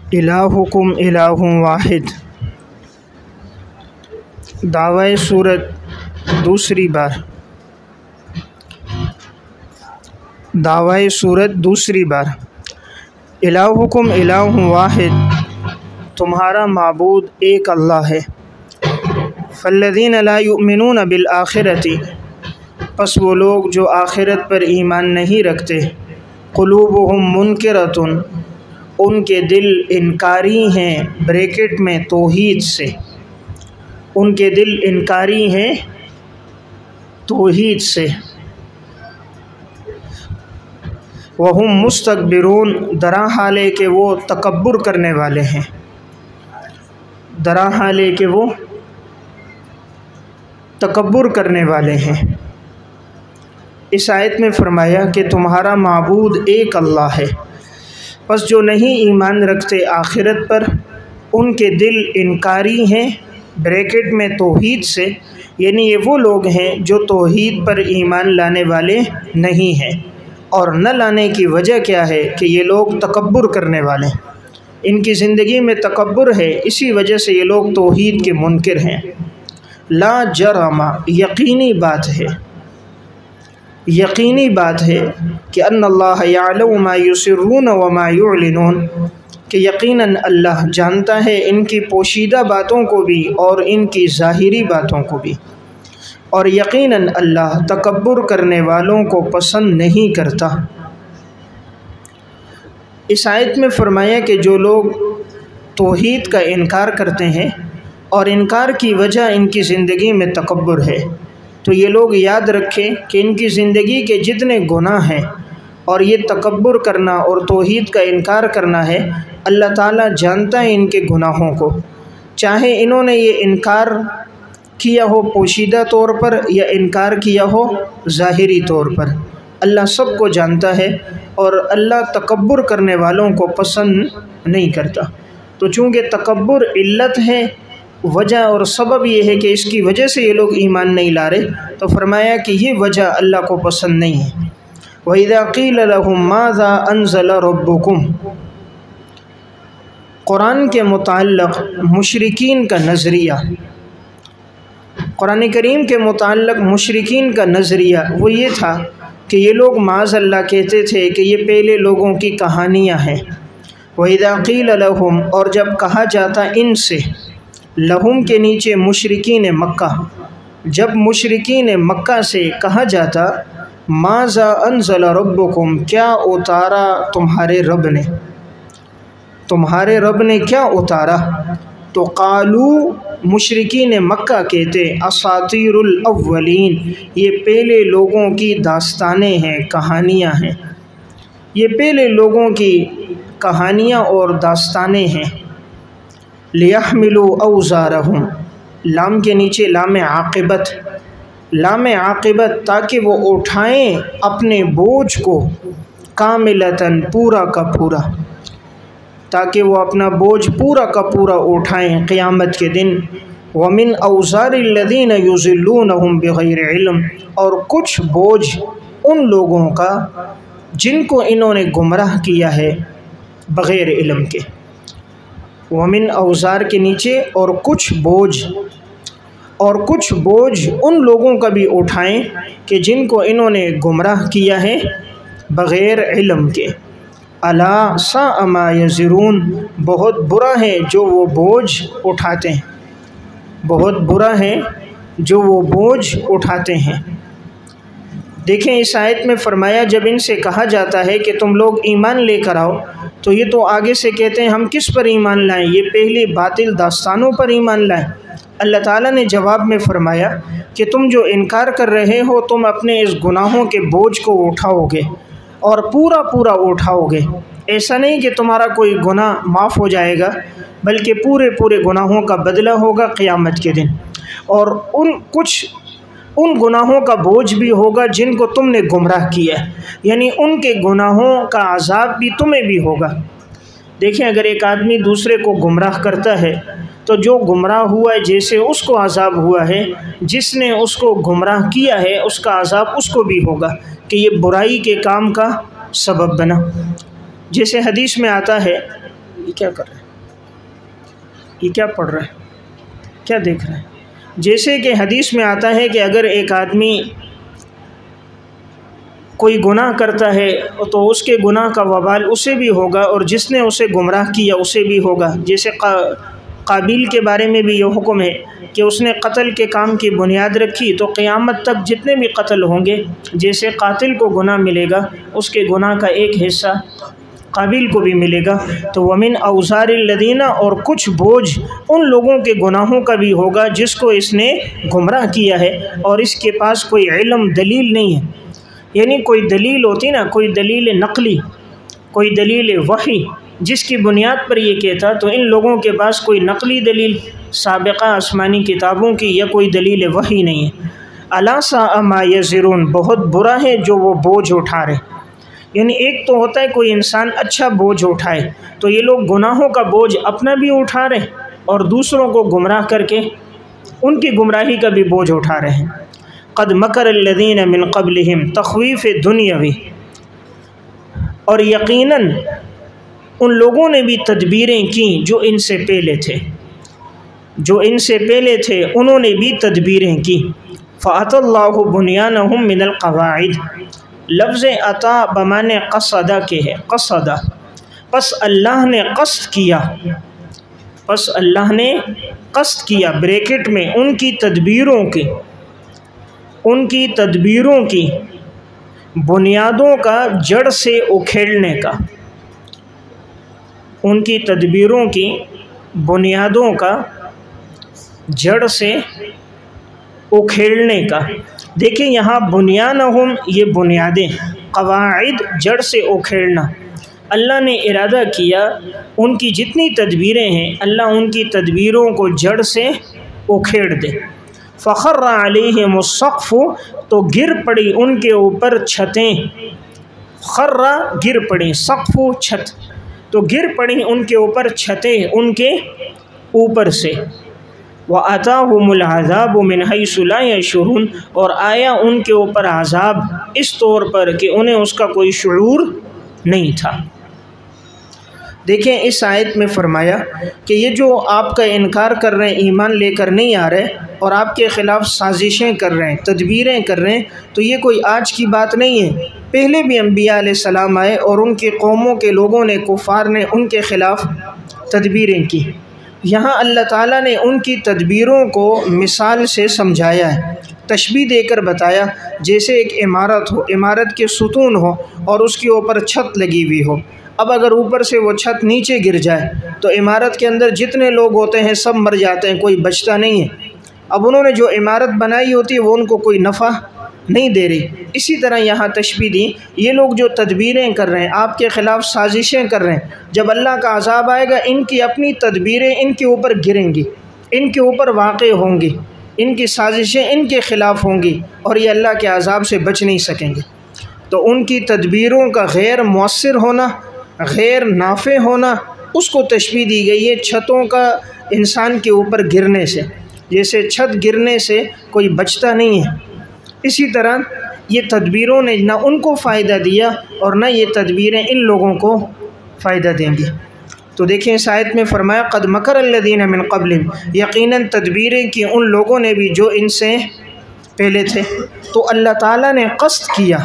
الہکم الہ واحد۔ دعوی سورت دوسری بار۔ دعوی سورت دوسری بار۔ الہکم الہ واحد، تمہارا معبود ایک اللہ ہے۔ فالذین لا یؤمنون بالآخرۃ، پس وہ لوگ جو آخرت پر ایمان نہیں رکھتے، قلوبہم منکرۃ، ان کے دل انکاری ہیں، بریکٹ میں توحید سے، ان کے دل انکاری ہیں توحید سے، وہم مستکبرون، درا حال ہے کہ وہ تکبر کرنے والے ہیں، درا حال ہے کہ وہ تکبر کرنے والے ہیں۔ اس آیت میں فرمایا کہ تمہارا معبود ایک اللہ ہے، پس جو نہیں ایمان رکھتے آخرت پر، ان کے دل انکاری ہیں، بریکٹ میں توحید سے، یعنی یہ وہ لوگ ہیں جو توحید پر ایمان لانے والے نہیں ہیں، اور نہ لانے کی وجہ کیا ہے کہ یہ لوگ تکبر کرنے والے ہیں، ان کی زندگی میں تکبر ہے، اسی وجہ سے یہ لوگ توحید کے منکر ہیں۔ لا جرم، یقینی بات ہے، یقینی بات ہے کہ ان اللہ یعلم ما یسرون وما یعلنون، کہ یقیناً اللہ جانتا ہے ان کی پوشیدہ باتوں کو بھی اور ان کی ظاہری باتوں کو بھی، اور یقیناً اللہ تکبر کرنے والوں کو پسند نہیں کرتا۔ اس آیت میں فرمایا کہ جو لوگ توحید کا انکار کرتے ہیں اور انکار کی وجہ ان کی زندگی میں تکبر ہے، تو یہ لوگ یاد رکھیں کہ ان کی زندگی کے جتنے گناہ ہیں اور یہ تکبر کرنا اور توحید کا انکار کرنا ہے، اللہ تعالیٰ جانتا ہے ان کے گناہوں کو، چاہے انہوں نے یہ انکار کیا ہو پوشیدہ طور پر یا انکار کیا ہو ظاہری طور پر، اللہ سب کو جانتا ہے، اور اللہ تکبر کرنے والوں کو پسند نہیں کرتا۔ تو چونکہ تکبر علت ہے، وجہ اور سبب یہ ہے کہ اس کی وجہ سے یہ لوگ ایمان نہیں لا رہے، تو فرمایا کہ یہ وجہ اللہ کو پسند نہیں ہے۔ وَإِذَا قِيلَ لَهُم مَّاذَا أَنزَلَ رَبُّكُمْ، قرآن کے متعلق مشرکین کا نظریہ، قرآن کریم کے متعلق مشرکین کا نظریہ وہ یہ تھا کہ یہ لوگ معاذ اللہ کہتے تھے کہ یہ پہلے لوگوں کی کہانیاں ہیں۔ وَإِذَا قِيلَ لَهُم، اور جب کہا جاتا ان سے، لہم کے نیچے مشرکین مکہ، جب مشرکین مکہ سے کہا جاتا ماذا انزل ربکم، کیا اتارا تمہارے رب نے، تمہارے رب نے کیا اتارا، تو قالو، مشرکین مکہ کہتے اساطیر الاولین، یہ پہلے لوگوں کی داستانیں ہیں، کہانیاں ہیں، یہ پہلے لوگوں کی کہانیاں اور داستانیں ہیں۔ لِيَحْمِلُوا أَوْزَارَهُمْ، لام کے نیچے لام عاقبت، لام عاقبت، تاکہ وہ اٹھائیں اپنے بوجھ کو، کاملتاً، پورا کا پورا، تاکہ وہ اپنا بوجھ پورا کا پورا اٹھائیں قیامت کے دن۔ وَمِنْ أَوْزَارِ الَّذِينَ يُضِلُّونَهُمْ بِغَيْرِ عِلْمٍ، اور کچھ بوجھ ان لوگوں کا جن کو انہوں نے گمراہ کیا ہے بغیر علم کے۔ وَمِنْ أَوْزَار کے نیچے اور کچھ بوجھ، اور کچھ بوجھ ان لوگوں کا بھی اٹھائیں کہ جن کو انہوں نے گمراہ کیا ہے بغیر علم کے۔ أَلَا سَاءَ مَا يَزِرُونَ، بہت برا ہے جو وہ بوجھ اٹھاتے ہیں، بہت برا ہے جو وہ بوجھ اٹھاتے ہیں۔ دیکھیں اس آیت میں فرمایا جب ان سے کہا جاتا ہے کہ تم لوگ ایمان لے کر آؤ، تو یہ تو آگے سے کہتے ہیں ہم کس پر ایمان لائیں، یہ پہلی باطل داستانوں پر ایمان لائیں۔ اللہ تعالیٰ نے جواب میں فرمایا کہ تم جو انکار کر رہے ہو، تم اپنے اس گناہوں کے بوجھ کو اٹھاؤ گے اور پورا پورا اٹھاؤ گے، ایسا نہیں کہ تمہارا کوئی گناہ معاف ہو جائے گا، بلکہ پورے پورے گناہوں کا بدلہ ہوگا قیامت کے دن، اور ان گناہوں کا بوجھ بھی ہوگا جن کو تم نے گمراہ کیا ہے، یعنی ان کے گناہوں کا عذاب بھی تمہیں بھی ہوگا۔ دیکھیں اگر ایک آدمی دوسرے کو گمراہ کرتا ہے تو جو گمراہ ہوا ہے جیسے اس کو عذاب ہوا ہے، جس نے اس کو گمراہ کیا ہے اس کا عذاب اس کو بھی ہوگا کہ یہ برائی کے کام کا سبب بنا۔ جیسے حدیث میں آتا ہے یہ کیا کر رہے ہیں، یہ کیا پڑھ رہے ہیں، کیا دیکھ رہے ہیں؟ جیسے کہ حدیث میں آتا ہے کہ اگر ایک آدمی کوئی گناہ کرتا ہے تو اس کے گناہ کا وبال اسے بھی ہوگا اور جس نے اسے گمراہ کیا اسے بھی ہوگا۔ جیسے قابیل کے بارے میں بھی یہ حکم ہے کہ اس نے قتل کے کام کی بنیاد رکھی تو قیامت تک جتنے بھی قتل ہوں گے، جیسے قاتل کو گناہ ملے گا اس کے گناہ کا ایک حصہ قابیل کو بھی ملے گا۔ تو ومن اوزار الذین، اور کچھ بوجھ ان لوگوں کے گناہوں کا بھی ہوگا جس کو اس نے گمراہ کیا ہے اور اس کے پاس کوئی علم دلیل نہیں ہے۔ یعنی کوئی دلیل ہوتی نا، کوئی دلیل نقلی، کوئی دلیل وحی جس کی بنیاد پر یہ کہتا، تو ان لوگوں کے پاس کوئی نقلی دلیل سابقہ آسمانی کتابوں کی یا کوئی دلیل وحی نہیں ہے۔ الا ساء ما یزرون، بہت برا ہے جو وہ بوجھ اٹھا رہے۔ یعنی ایک تو ہوتا ہے کوئی انسان اچھا بوجھ اٹھائے، تو یہ لوگ گناہوں کا بوجھ اپنا بھی اٹھا رہے اور دوسروں کو گمراہ کر کے ان کی گمراہی کا بھی بوجھ اٹھا رہے ہیں۔ قد مکر الذین من قبلہم، تخویف دنیاوی، اور یقیناً ان لوگوں نے بھی تدبیریں کیں جو ان سے پہلے تھے، جو ان سے پہلے تھے انہوں نے بھی تدبیریں کی۔ فَأَتَى اللَّهُ بُنْيَانَهُمْ مِنَ الْقَوَاعِدِ، لفظ عطا بمعنی قصدہ کے ہے، قصدہ، پس اللہ نے قصد کیا، پس اللہ نے قصد کیا بریکٹ میں ان کی تدبیروں کی، ان کی تدبیروں کی بنیادوں کا جڑ سے اکھیڑنے کا، ان کی تدبیروں کی بنیادوں کا جڑ سے اکھیڑنے کا۔ دیکھیں یہاں بنیانہم، یہ بنیادیں، قواعد جڑ سے اکھیڑنا۔ اللہ نے ارادہ کیا ان کی جتنی تدبیریں ہیں اللہ ان کی تدبیروں کو جڑ سے اکھیڑ دے۔ فخر علیہم السقف، تو گر پڑی ان کے اوپر چھتیں، خر گر پڑی، سقف چھت، تو گر پڑی ان کے اوپر چھتیں ان کے اوپر سے۔ وَأَتَاهُمُ الْعَذَابُ مِنْ حَيْثُ لَا يَشْعُرُونَ، اور آیا ان کے اوپر عذاب اس طور پر کہ انہیں اس کا کوئی شعور نہیں تھا۔ دیکھیں اس آیت میں فرمایا کہ یہ جو آپ کا انکار کر رہے ہیں، ایمان لے کر نہیں آ رہے اور آپ کے خلاف سازشیں کر رہے ہیں، تدبیریں کر رہے ہیں، تو یہ کوئی آج کی بات نہیں ہے۔ پہلے بھی انبیاء علیہ السلام آئے اور ان کی قوموں کے لوگوں نے، کفار نے ان کے خلاف تدبیریں کی۔ یہاں اللہ تعالیٰ نے ان کی تدبیروں کو مثال سے سمجھایا ہے، تشبیہ دے کر بتایا، جیسے ایک عمارت ہو، عمارت کے ستون ہو اور اس کے اوپر چھت لگی ہوئی ہو۔ اب اگر اوپر سے وہ چھت نیچے گر جائے تو عمارت کے اندر جتنے لوگ ہوتے ہیں سب مر جاتے ہیں، کوئی بچتا نہیں ہے۔ اب انہوں نے جو عمارت بنائی ہوتی ہے وہ ان کو کوئی نفع نہیں دے رہی۔ اسی طرح یہاں تشبیہ دی، یہ لوگ جو تدبیریں کر رہے ہیں، آپ کے خلاف سازشیں کر رہے ہیں، جب اللہ کا عذاب آئے گا ان کی اپنی تدبیریں ان کے اوپر گریں گی، ان کے اوپر واقع ہوں گی، ان کی سازشیں ان کے خلاف ہوں گی اور یہ اللہ کے عذاب سے بچ نہیں سکیں گے۔ تو ان کی تدبیروں کا غیر مؤثر ہونا، غیر نافع ہونا، اس کو تشبیہ دی گئی ہے چھتوں کا انسان کے اوپر گرنے سے۔ جیسے چھت گرنے سے کوئی بچتا نہیں ہے، اسی طرح یہ تدبیروں نے نہ ان کو فائدہ دیا اور نہ یہ تدبیریں ان لوگوں کو فائدہ دیں گی۔ تو دیکھیں اس آیت میں فرمایا قد مکر الذین من قبلہم، یقیناً تدبیریں کی ان لوگوں نے بھی جو ان سے پہلے تھے۔ تو اللہ تعالیٰ نے قصد کیا،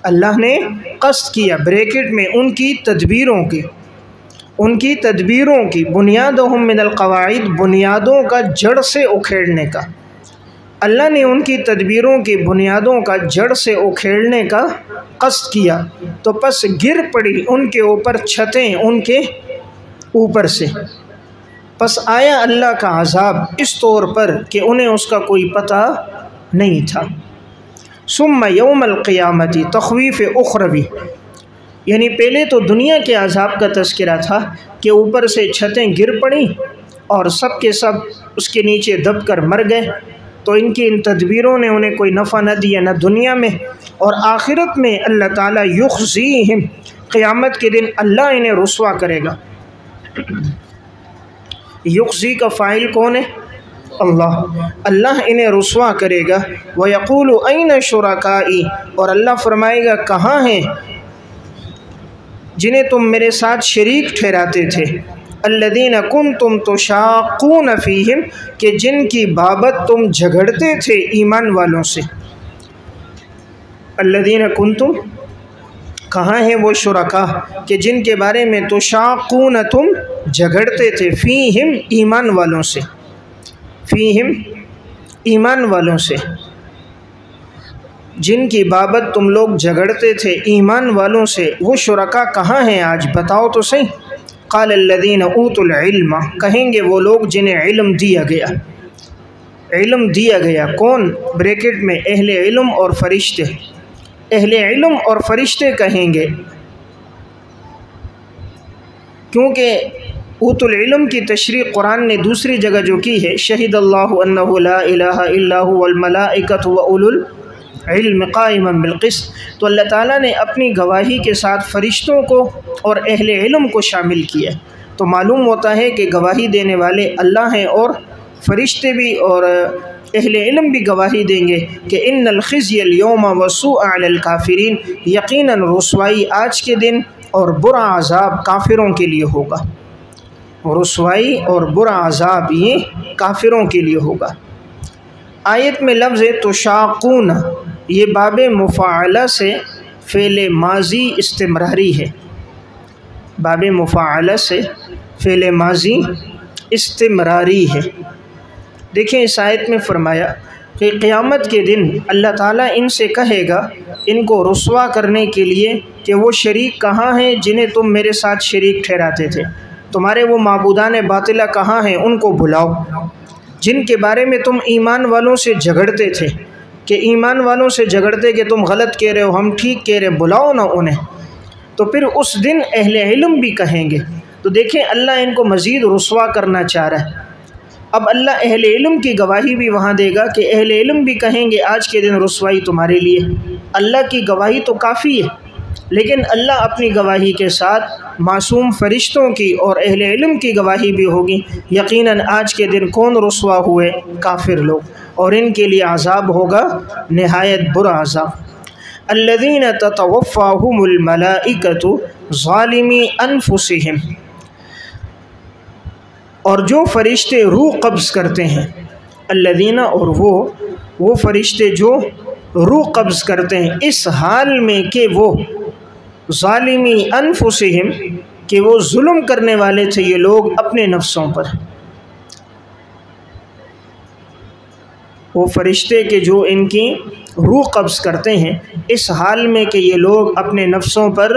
اللہ نے قصد کیا بریکٹ میں ان کی تدبیروں کی، ان کی تدبیروں کی، بنیادہم من القواعد، بنیادوں کا جڑ سے اکھیڑنے کا۔ اللہ نے ان کی تدبیروں کی بنیادوں کا جڑ سے اکھیڑنے کا قصد کیا، تو پس گر پڑی ان کے اوپر چھتیں ان کے اوپر سے۔ پس آیا اللہ کا عذاب اس طور پر کہ انہیں اس کا کوئی پتہ نہیں تھا۔ ثم یوم القیامت، تخویف اخروی، یعنی پہلے تو دنیا کے عذاب کا تذکرہ تھا کہ اوپر سے چھتیں گر پڑیں اور سب کے سب اس کے نیچے دب کر مر گئے، تو ان کی ان تدبیروں نے انہیں کوئی نفع نہ دیا، نہ دنیا میں اور آخرت میں۔ اللہ تعالیٰ یخزیہم، قیامت کے دن اللہ انہیں رسوا کرے گا۔ یخزی کا فاعل کون ہے؟ اللہ، اللہ انہیں رسوا کرے گا۔ وَيَقُولُ أَيْنَ شُرَكَائِي، اور اللہ فرمائے گا کہاں ہیں جنہیں تم میرے ساتھ شریک ٹھہراتے تھے، الذین کنتم تشاقون فیہم کہ جن کی بابت تم جھگڑتے تھے ایمان والوں سے۔ الذین کنتم، کہاں ہیں وہ شرکا کہ جن کے بارے میں تشاقون تم جھگڑتے تھے، فیہم ایمان والوں سے، فیہم ایمان والوں سے، جن کی بابت تم لوگ جھگڑتے تھے ایمان والوں سے، وہ شرکا کہاں ہیں آج؟ بتاؤ تو صحیح۔ قال الذین اوتوا العلم، کہیں گے وہ لوگ جنہیں علم دیا گیا، علم دیا گیا، کون؟ بریکٹ میں اہل علم اور فرشتے، اہل علم اور فرشتے کہیں گے، کیونکہ اوت العلم کی تشریح قرآن نے دوسری جگہ جو کی ہے، شہد اللہ انہ لا الہ الا هو والملائکۃ واولو العلم قائما بالقسط، تو اللہ تعالیٰ نے اپنی گواہی کے ساتھ فرشتوں کو اور اہل علم کو شامل کیا، تو معلوم ہوتا ہے کہ گواہی دینے والے اللہ ہیں، اور فرشتے بھی اور اہل علم بھی گواہی دیں گے کہ ان الخزي اليوم والسوء علی الکافرین، یقیناً رسوائی آج کے دن اور برا عذاب کافروں کے لیے ہوگا، رسوائی اور برا عذاب یہ کافروں کے لیے ہوگا۔ آیت میں لفظ تشاقون، یہ باب مفاعلہ سے فعل ماضی استمراری ہے، باب مفاعلہ سے فعل ماضی استمراری ہے۔ دیکھیں اس آیت میں فرمایا کہ قیامت کے دن اللہ تعالیٰ ان سے کہے گا ان کو رسوا کرنے کے لیے کہ وہ شریک کہاں ہیں جنہیں تم میرے ساتھ شریک ٹھہراتے تھے، تمہارے وہ معبودان باطلہ کہاں ہیں، ان کو بلاؤ جن کے بارے میں تم ایمان والوں سے جھگڑتے تھے، کہ ایمان والوں سے جھگڑتے کہ تم غلط کہہ رہے ہو ہم ٹھیک کہہ رہے، بلاؤ نا انہیں۔ تو پھر اس دن اہل علم بھی کہیں گے، تو دیکھیں اللہ ان کو مزید رسوا کرنا چاہ رہا ہے۔ اب اللہ اہل علم کی گواہی بھی وہاں دے گا کہ اہل علم بھی کہیں گے آج کے دن رسوائی تمہارے لیے، اللہ کی گواہی تو کافی ہے، لیکن اللہ اپنی گواہی کے ساتھ معصوم فرشتوں کی اور اہل علم کی گواہی بھی ہوگی، یقیناً آج کے دن کون رسوا ہوئے؟ کافر لوگ، اور ان کے لیے عذاب ہوگا نہایت برا عذاب۔ الذین تتوفاہم الملائکۃ ظالمی انفسہم، اور جو فرشتے روح قبض کرتے ہیں، الذین، اور وہ فرشتے جو روح قبض کرتے ہیں اس حال میں کہ وہ ظالمی انفسہم، کہ وہ ظلم کرنے والے تھے یہ لوگ اپنے نفسوں پر، وہ فرشتے کہ جو ان کی روح قبض کرتے ہیں اس حال میں کہ یہ لوگ اپنے نفسوں پر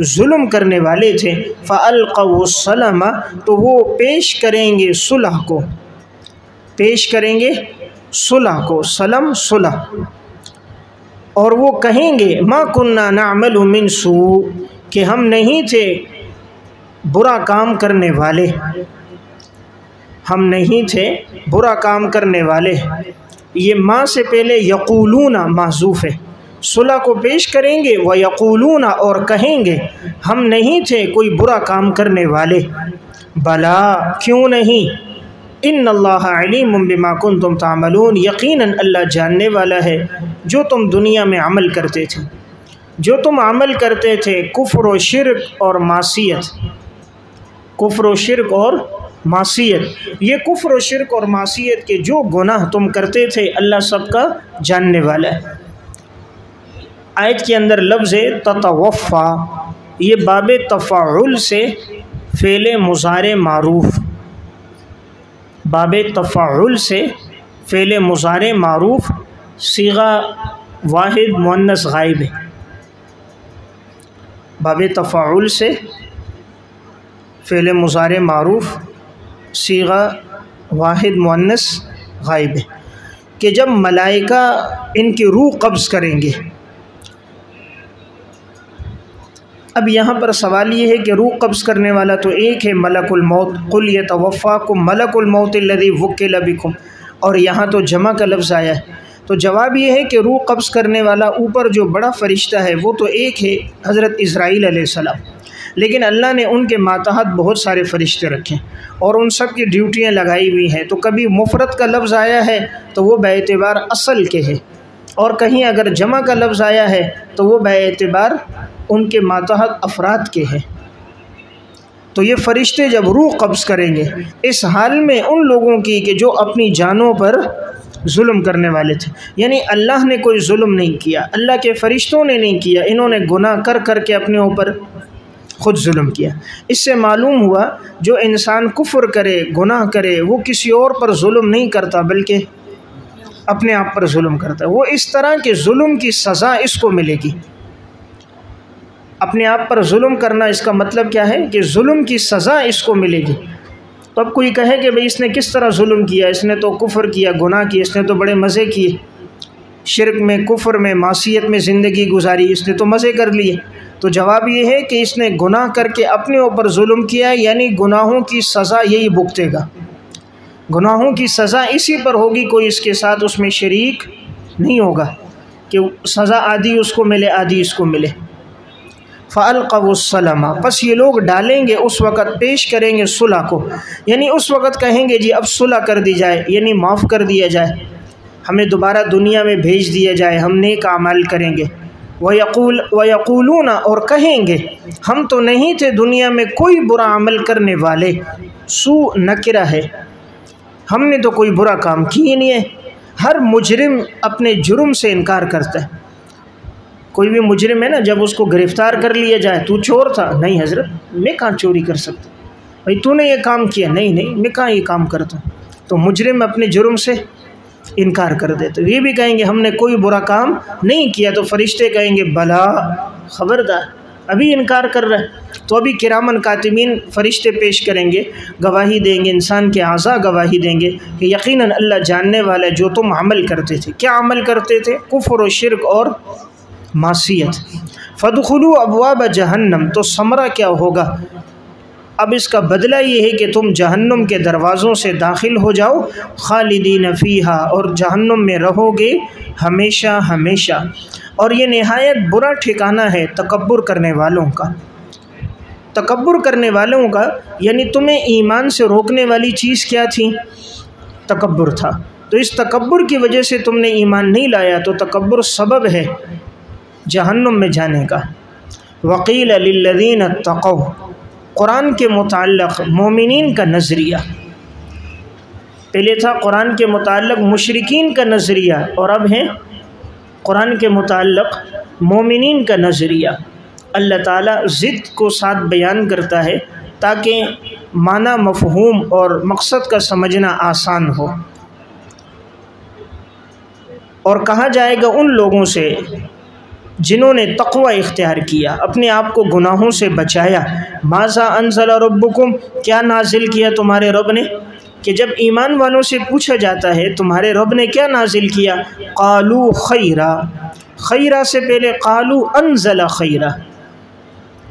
ظلم کرنے والے تھے، فَأَلْقَوُا السَّلَمَ، تو وہ پیش کریں گے صلح کو، پیش کریں گے صلح کو، سلم صلح، اور وہ کہیں گے مَا كُنَّا نَعْمَلُ مِن سُوء، کہ ہم نہیں تھے برا کام کرنے والے، ہم نہیں تھے برا کام کرنے والے۔ یہ ماں سے پہلے یقولون محذوف ہے، صلح کو پیش کریں گے وَيَقُولُونَ، اور کہیں گے ہم نہیں تھے کوئی برا کام کرنے والے، بلا، کیوں نہیں، ان اللہ علیم بما کنتم تعملون، یقیناً اللہ جاننے والا ہے جو تم دنیا میں عمل کرتے تھے، جو تم عمل کرتے تھے، کفر و شرک اور معصیت، کفر و شرک اور معصیت، یہ کفر و شرک اور معصیت کے جو گناہ تم کرتے تھے اللہ سب کا جاننے والا ہے۔ آیت کے اندر لفظ تتوفا، یہ باب تفاعل سے فعل مضارع معروف، باب تفاعل سے فعل مضارع معروف صیغہ واحد مؤنث غائب ہے، باب تفاعل سے فعل مضارع معروف صیغہ واحد مؤنث غائب ہے، کہ جب ملائکہ ان کی روح قبض کریں گے۔ اب یہاں پر سوال یہ ہے کہ روح قبض کرنے والا تو ایک ہے ملک الموت، قل یتوفاکم ملک الموت الذی وکل بکم، اور یہاں تو جمع کا لفظ آیا ہے، تو جواب یہ ہے کہ روح قبض کرنے والا اوپر جو بڑا فرشتہ ہے وہ تو ایک ہے، حضرت اسرائیل علیہ السلام، لیکن اللہ نے ان کے ماتحت بہت سارے فرشتے رکھے اور ان سب کی ڈیوٹیاں لگائی ہوئی ہیں، تو کبھی مفرد کا لفظ آیا ہے تو وہ بے اعتبار اصل کے ہے، اور کہیں اگر جمع کا لفظ آیا ہے تو وہ بے اعتبار ان کے ماتحت افراد کے ہیں۔ تو یہ فرشتے جب روح قبض کریں گے اس حال میں ان لوگوں کی کہ جو اپنی جانوں پر ظلم کرنے والے تھے، یعنی اللہ نے کوئی ظلم نہیں کیا، اللہ کے فرشتوں نے نہیں کیا، انہوں نے گناہ کر کر کے اپنے اوپر خود ظلم کیا۔ اس سے معلوم ہوا جو انسان کفر کرے، گناہ کرے، وہ کسی اور پر ظلم نہیں کرتا بلکہ اپنے آپ پر ظلم کرتا ہے۔ وہ اس طرح کے ظلم کی سزا اس کو ملے گی۔ اپنے آپ پر ظلم کرنا اس کا مطلب کیا ہے کہ ظلم کی سزا اس کو ملے گی۔ تو اب کوئی کہے کہ بھئی اس نے کس طرح ظلم کیا، اس نے تو کفر کیا، گناہ کیا، اس نے تو بڑے مزے کیے، شرک میں، کفر میں، معصیت میں زندگی گزاری، اس نے تو مزے کر لیے۔ تو جواب یہ ہے کہ اس نے گناہ کر کے اپنے اوپر ظلم کیا، یعنی گناہوں کی سزا یہی بھگتے گا، گناہوں کی سزا اسی پر ہوگی، کوئی اس کے ساتھ اس میں شریک نہیں ہوگا کہ سزا آدھی اس کو ملے آدھی اس کو ملے۔ فَأَلْقَوُا السَّلَمَ، پس یہ لوگ ڈالیں گے، اس وقت پیش کریں گے صلح کو، یعنی اس وقت کہیں گے جی اب صلح کر دی جائے، یعنی معاف کر دیا جائے، ہمیں دوبارہ دنیا میں بھیج دیا جائے، ہم نیک اعمال کریں گے۔ وَيَقُولُونَ، اور کہیں گے ہم تو نہیں تھے دنیا میں کوئی برا عمل کرنے والے، سوء نکرہ ہے، ہم نے تو کوئی برا کام کی نہیں ہے۔ ہر مجرم اپنے جرم سے انکار کرتا ہے۔ کوئی بھی مجرم ہے نا، جب اس کو گرفتار کر لیا جائے، تو چور تھا، نہیں حضرت میں کہاں چوری کر سکتا، بھائی تو نے یہ کام کیا، نہیں میں کہاں یہ کام کرتا ہوں۔ تو مجرم اپنے جرم سے انکار کر دیتے، یہ بھی کہیں گے ہم نے کوئی برا کام نہیں کیا، تو فرشتے کہیں گے بلا، خبردار ابھی انکار کر رہا ہے۔ تو ابھی کرامن کاتبین فرشتے پیش کریں گے، گواہی دیں گے، انسان کے اعضاء گواہی دیں گے کہ یقیناً اللہ جاننے والا ہے جو تم عمل کرتے تھے۔ کیا عمل کرتے تھے؟ کفر و شرک اور معصیت۔ فَادْخُلُوا أَبْوَابَ جَهَنَّمَ، تو ثمرہ کیا ہوگا؟ اب اس کا بدلہ یہ ہے کہ تم جہنم کے دروازوں سے داخل ہو جاؤ، خالدین فیہا، اور جہنم میں رہو گے ہمیشہ ہمیشہ۔ اور یہ نہایت برا ٹھکانہ ہے تکبر کرنے والوں کا۔ تکبر کرنے والوں کا یعنی تمہیں ایمان سے روکنے والی چیز کیا تھی؟ تکبر تھا۔ تو اس تکبر کی وجہ سے تم نے ایمان نہیں لایا، تو تکبر سبب ہے جہنم میں جانے کا۔ وقیل للذین اتقوا، قرآن کے متعلق مومنین کا نظریہ، پہلے تھا قرآن کے متعلق مشرکین کا نظریہ، اور اب ہے قرآن کے متعلق مومنین کا نظریہ۔ اللہ تعالیٰ ضد کو ساتھ بیان کرتا ہے تاکہ معنی مفہوم اور مقصد کا سمجھنا آسان ہو۔ اور کہا جائے گا ان لوگوں سے جنہوں نے تقوی اختیار کیا، اپنے آپ کو گناہوں سے بچایا، ماذا انزل ربکم، کیا نازل کیا تمہارے رب نے؟ کہ جب ایمان والوں سے پوچھا جاتا ہے تمہارے رب نے کیا نازل کیا، قالوا خیرا، خیرا سے پہلے قالوا انزل خیرا،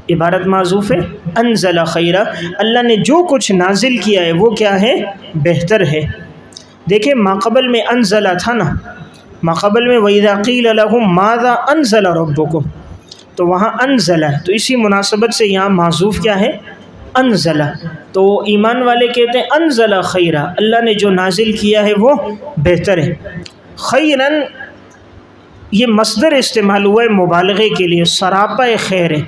عبارت معذوف ہے، انزل خیرا، اللہ نے جو کچھ نازل کیا ہے وہ کیا ہے؟ بہتر ہے۔ دیکھیں ماقبل میں انزل تھا نا، ماقبل میں وَإِذَا قِيلَ لَهُمْ مَاذَا أَنزَلَ رَبُّكُمْ، تو وہاں انزل ہے، تو اسی مناسبت سے یہاں معذوف کیا ہے؟ انزل۔ تو ایمان والے کہتے ہیں انزل خیرا، اللہ نے جو نازل کیا ہے وہ بہتر ہے۔ خیراً یہ مصدر استعمال ہوا ہے مبالغے کے لیے، سراپا خیر ہے،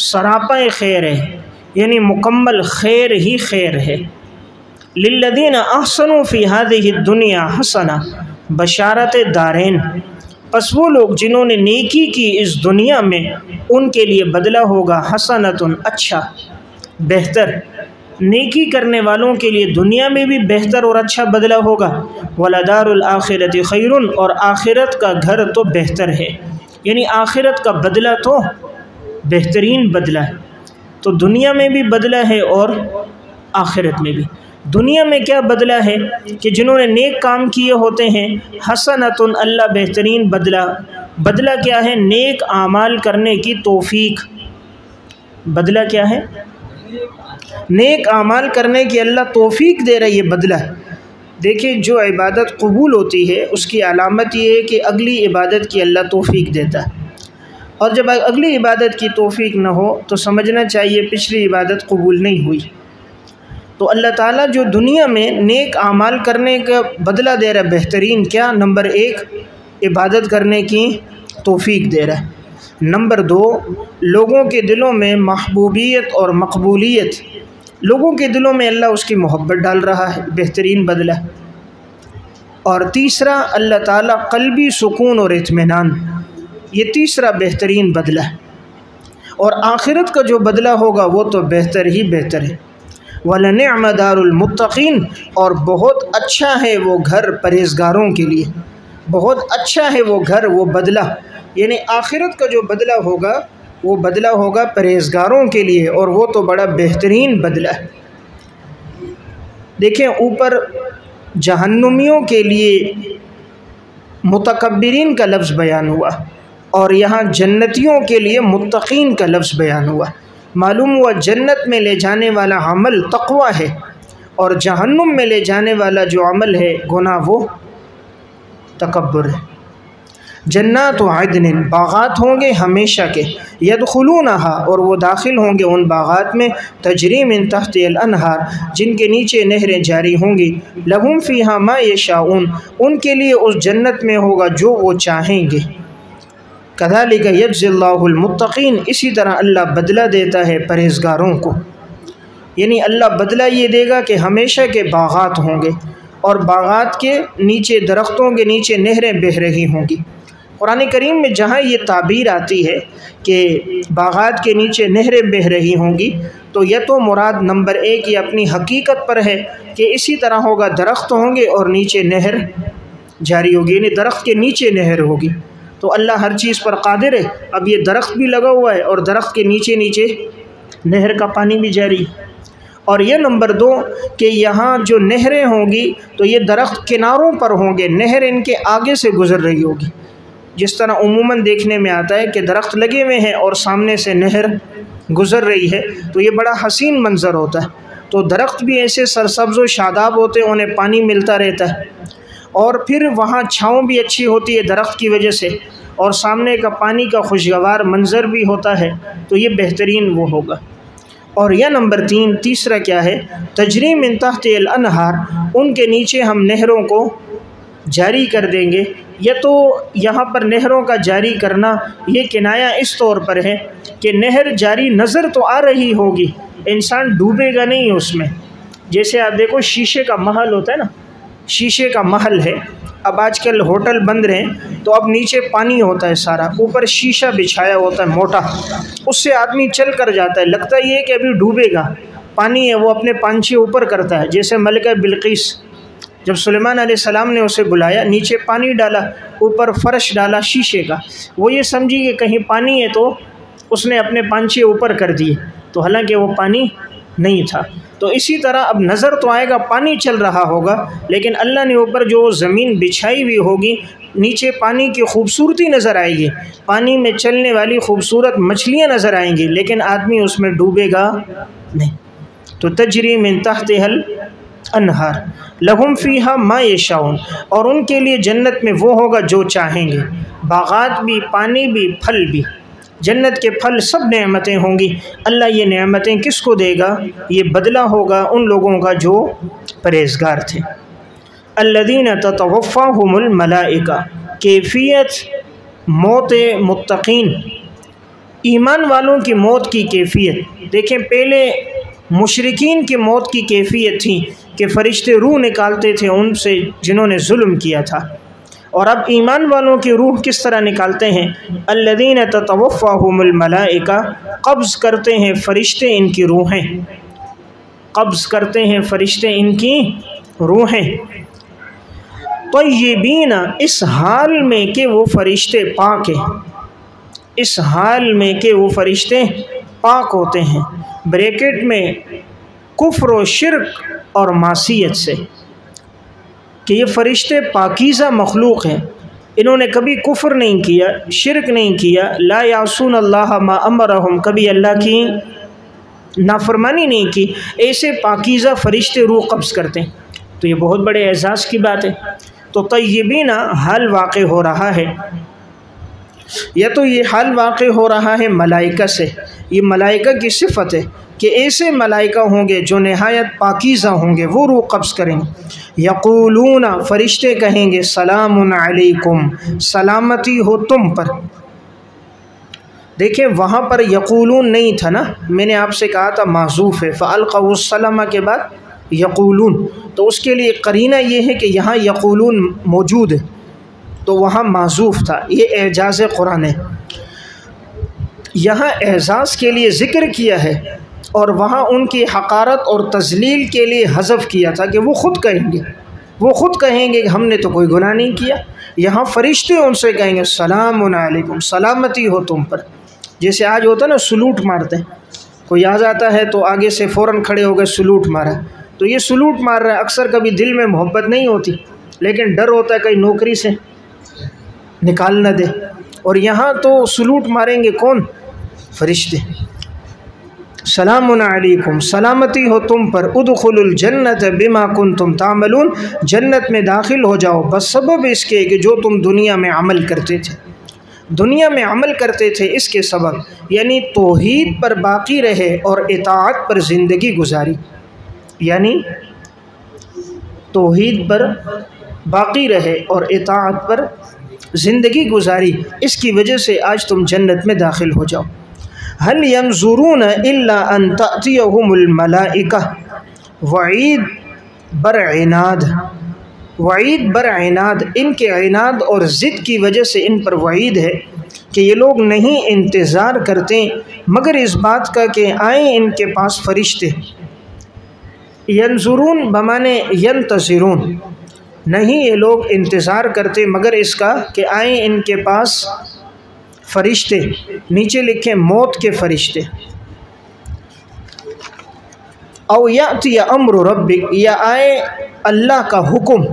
سراپا خیر ہے، یعنی مکمل خیر ہی خیر ہے۔ للذین احسنوا فی ہذہ الدنیا حسنہ، بشارت دارین، پس وہ لوگ جنہوں نے نیکی کی اس دنیا میں ان کے لیے بدلہ ہوگا حسنۃ، اچھا، بہتر۔ نیکی کرنے والوں کے لیے دنیا میں بھی بہتر اور اچھا بدلہ ہوگا، ولدار الآخرۃ خیر، اور آخرت کا گھر تو بہتر ہے، یعنی آخرت کا بدلہ تو بہترین بدلہ ہے۔ تو دنیا میں بھی بدلہ ہے اور آخرت میں بھی۔ دنیا میں کیا بدلہ ہے کہ جنہوں نے نیک کام کیے ہوتے ہیں، حسنۃ، اللہ بہترین بدلہ، بدلہ کیا ہے؟ نیک اعمال کرنے کی توفیق، بدلہ کیا ہے؟ نیک اعمال کرنے کی اللہ توفیق دے رہا ہے، یہ بدلہ ہے۔ دیکھیں جو عبادت قبول ہوتی ہے اس کی علامت یہ ہے کہ اگلی عبادت کی اللہ توفیق دیتا ہے، اور جب اگلی عبادت کی توفیق نہ ہو تو سمجھنا چاہیے پچھلی عبادت قبول نہیں ہوئی۔ تو اللہ تعالیٰ جو دنیا میں نیک اعمال کرنے کا بدلہ دے رہا ہے بہترین، کیا؟ نمبر 1 عبادت کرنے کی توفیق دے رہا ہے، نمبر 2، لوگوں کے دلوں میں محبوبیت اور مقبولیت، لوگوں کے دلوں میں اللہ اس کی محبت ڈال رہا ہے، بہترین بدلہ۔ اور تیسرا، اللہ تعالیٰ قلبی سکون اور اطمینان، یہ تیسرا بہترین بدلہ ہے۔ اور آخرت کا جو بدلہ ہوگا وہ تو بہتر ہی بہتر ہے۔ وَلَنِعْمَ دَارُ الْمُتَّقِينَ، اور بہت اچھا ہے وہ گھر پرہیزگاروں کے لیے، بہت اچھا ہے وہ گھر، وہ بدلہ، یعنی آخرت کا جو بدلہ ہوگا وہ بدلہ ہوگا پرہیزگاروں کے لیے، اور وہ تو بڑا بہترین بدلہ ہے۔ دیکھیں اوپر جہنمیوں کے لیے متکبرین کا لفظ بیان ہوا، اور یہاں جنتیوں کے لیے متقین کا لفظ بیان ہوا۔ معلوم ہوا جنت میں لے جانے والا عمل تقوی ہے، اور جہنم میں لے جانے والا جو عمل ہے گناہ وہ تکبر ہے۔ جنات عدن، باغات ہوں گے ہمیشہ کے، یدخلونہا، اور وہ داخل ہوں گے ان باغات میں، تجری من تحت الانہار، جن کے نیچے نہریں جاری ہوں گی، لہم فیہا ما یشاؤون، ان کے لیے اس جنت میں ہوگا جو وہ چاہیں گے۔ کذالک یجزی اللہ المتقین، اسی طرح اللہ بدلہ دیتا ہے پرہیزگاروں کو، یعنی اللہ بدلہ یہ دے گا کہ ہمیشہ کے باغات ہوں گے، اور باغات کے نیچے، درختوں کے نیچے نہریں بہہ رہی ہوں گی۔ قرآن کریم میں جہاں یہ تعبیر آتی ہے کہ باغات کے نیچے نہریں بہہ رہی ہوں گی، تو یہ تو مراد نمبر 1 یہ اپنی حقیقت پر ہے کہ اسی طرح ہوگا، درخت ہوں گے اور نیچے نہر جاری ہوگی، یعنی درخت کے نیچے نہر ہوگی۔ تو اللہ ہر چیز پر قادر ہے، اب یہ درخت بھی لگا ہوا ہے اور درخت کے نیچے نیچے نہر کا پانی بھی جاری ہے۔ اور یہ نمبر 2 کہ یہاں جو نہریں ہوں گی تو یہ درخت کناروں پر ہوں گے، نہر ان کے آگے سے گزر رہی ہوگی، جس طرح عموماً دیکھنے میں آتا ہے کہ درخت لگے ہوئے ہیں اور سامنے سے نہر گزر رہی ہے، تو یہ بڑا حسین منظر ہوتا ہے۔ تو درخت بھی ایسے سرسبز و شاداب ہوتے ہیں، انہیں پانی ملتا رہتا ہے، اور پھر وہاں چھاؤں بھی اچھی ہوتی ہے درخت کی وجہ سے، اور سامنے کا پانی کا خوشگوار منظر بھی ہوتا ہے، تو یہ بہترین وہ ہوگا۔ اور یہ نمبر 3، تیسرا کیا ہے، تجری من تحت الانہار، ان کے نیچے ہم نہروں کو جاری کر دیں گے۔ یہ تو یہاں پر نہروں کا جاری کرنا یہ کنایا اس طور پر ہے کہ نہر جاری نظر تو آ رہی ہوگی، انسان ڈوبے گا نہیں اس میں۔ جیسے آپ دیکھو شیشے کا محل ہوتا ہے نا، شیشے کا محل ہے، اب آج کل ہوٹل بند رہے تو اب نیچے پانی ہوتا ہے سارا، اوپر شیشہ بچھایا ہوتا ہے موٹا، اس سے آدمی چل کر جاتا ہے، لگتا یہ ہے کہ ابھی ڈوبے گا، پانی ہے وہ اپنے پانچے اوپر کرتا ہے۔ جیسے ملکہ بلقیس، جب سلیمان علیہ السلام نے اسے بلایا، نیچے پانی ڈالا، اوپر فرش ڈالا شیشے کا، وہ یہ سمجھی کہ کہیں پانی ہے تو اس نے اپنے پانچے اوپر کر دیے، تو حالانکہ وہ پانی نہیں تھا۔ تو اسی طرح اب نظر تو آئے گا پانی چل رہا ہوگا، لیکن اللہ نے اوپر جو زمین بچھائی ہوئی ہوگی، نیچے پانی کی خوبصورتی نظر آئے گی، پانی میں چلنے والی خوبصورت مچھلیاں نظر آئیں گی، لیکن آدمی اس میں ڈوبے گا نہیں۔ تو تجری من تحتها الانہار لہم فیہا ما یشاؤون، اور ان کے لیے جنت میں وہ ہوگا جو چاہیں گے، باغات بھی، پانی بھی، پھل بھی، جنت کے پھل سب نعمتیں ہوں گی۔ اللہ یہ نعمتیں کس کو دے گا؟ یہ بدلہ ہوگا ان لوگوں کا جو پرہیزگار تھے۔ الذین تتوفاہم الملائکہ، کیفیت موت متقین، ایمان والوں کی موت کی کیفیت دیکھیں۔ پہلے مشرکین کی موت کی کیفیت تھی کہ فرشتے روح نکالتے تھے ان سے جنہوں نے ظلم کیا تھا، اور اب ایمان والوں کی روح کس طرح نکالتے ہیں؟ الذین تتوفاہم الملائکہ، قبض کرتے ہیں فرشتے ان کی روحیں، قبض کرتے ہیں فرشتے ان کی روحیں، طیبین، اس حال میں کہ وہ فرشتے پاک ہیں، اس حال میں کہ وہ فرشتے پاک ہوتے ہیں، بریکٹ میں کفر و شرک اور معصیت سے، کہ یہ فرشتے پاکیزہ مخلوق ہیں، انہوں نے کبھی کفر نہیں کیا، شرک نہیں کیا، لا یعصون اللہ ما امرہم، کبھی اللہ کی نافرمانی نہیں کی، ایسے پاکیزہ فرشتے روح قبض کرتے ہیں، تو یہ بہت بڑے اعزاز کی بات ہے۔ تو طیبین حال واقع ہو رہا ہے، یا تو یہ حال واقع ہو رہا ہے ملائکہ سے، یہ ملائکہ کی صفت ہے کہ ایسے ملائکہ ہوں گے جو نہایت پاکیزہ ہوں گے، وہ روح قبض کریں گے۔ یقولون، فرشتے کہیں گے، سلام علیکم، سلامتی ہو تم پر، دیکھیں وہاں پر یقولون نہیں تھا نا، میں نے آپ سے کہا تھا محذوف ہے، فَأَلْقَوُا السَّلَمَ کے بعد یقولون، تو اس کے لیے قرینہ یہ ہے کہ یہاں یقولون موجود ہے تو وہاں محذوف تھا۔ یہ اعجاز قرآن ہے، یہاں اعزاز کے لیے ذکر کیا ہے اور وہاں ان کی حقارت اور تذلیل کے لیے حذف کیا تھا کہ وہ خود کہیں گے، وہ خود کہیں گے کہ ہم نے تو کوئی گناہ نہیں کیا۔ یہاں فرشتے ان سے کہیں گے سلام علیکم، سلامتی ہو تم پر۔ جیسے آج ہوتا ہے نا سلوٹ مارتے ہیں، کوئی آ جاتا ہے تو آگے سے فوراً کھڑے ہو گئے سلوٹ مارا، تو یہ سلوٹ مار رہا ہے، اکثر کبھی دل میں محبت نہیں ہوتی لیکن ڈر ہوتا ہے کہیں نوکری سے نکال نہ دے، اور یہاں تو سلوٹ ماریں گے کون؟ فرشتے۔ سلام علیکم، سلامتی ہو تم پر، ادخلوا الجنت بما کنتم تعملون، جنت میں داخل ہو جاؤ بس سبب اس کے کہ جو تم دنیا میں عمل کرتے تھے، دنیا میں عمل کرتے تھے اس کے سبب، یعنی توحید پر باقی رہے اور اطاعت پر زندگی گزاری، یعنی توحید پر باقی رہے اور اطاعت پر زندگی گزاری، اس کی وجہ سے آج تم جنت میں داخل ہو جاؤ۔ هل ينظرون الا ان تأتيهم الملائکہ، وعید بر عناد، وعید بر عناد، ان کے عناد اور ضد کی وجہ سے ان پر وعید ہے کہ یہ لوگ نہیں انتظار کرتے مگر اس بات کا کہ آئیں ان کے پاس فرشتے۔ ینظرون بمانے ینتظرون، نہیں یہ لوگ انتظار کرتے مگر اس کا کہ آئیں ان کے پاس فرشتے، نیچے لکھیں موت کے فرشتے۔ او یأتی امر ربک، یا آئے اللہ کا حکم،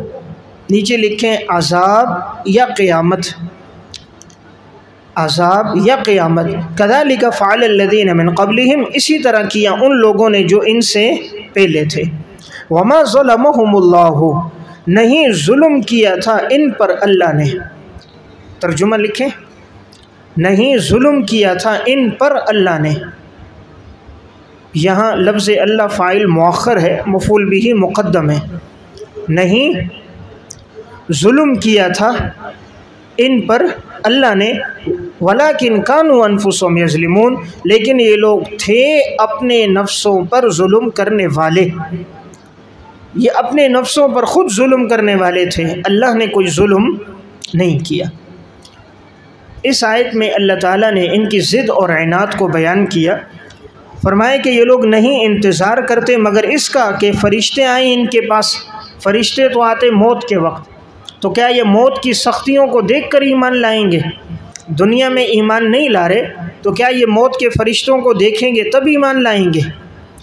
نیچے لکھیں عذاب یا قیامت، عذاب یا قیامت۔ کذالک فعل الذین من قبلہم، اسی طرح کیا ان لوگوں نے جو ان سے پہلے تھے۔ وما ظلمہم اللہ، نہیں ظلم کیا تھا ان پر اللہ نے، ترجمہ لکھیں نہیں ظلم کیا تھا ان پر اللہ نے۔ یہاں لفظ اللہ فاعل مؤخر ہے، مفعول بہ مقدم ہے، نہیں ظلم کیا تھا ان پر اللہ نے، ولیکن کانوا انفسہم یظلمون، لیکن یہ لوگ تھے اپنے نفسوں پر ظلم کرنے والے، یہ اپنے نفسوں پر خود ظلم کرنے والے تھے، اللہ نے کوئی ظلم نہیں کیا۔ اس آیت میں اللہ تعالیٰ نے ان کی ضد اور عناد کو بیان کیا، فرمایا کہ یہ لوگ نہیں انتظار کرتے مگر اس کا کہ فرشتے آئیں ان کے پاس۔ فرشتے تو آتے موت کے وقت، تو کیا یہ موت کی سختیوں کو دیکھ کر ایمان لائیں گے؟ دنیا میں ایمان نہیں لا رہے تو کیا یہ موت کے فرشتوں کو دیکھیں گے تب ایمان لائیں گے؟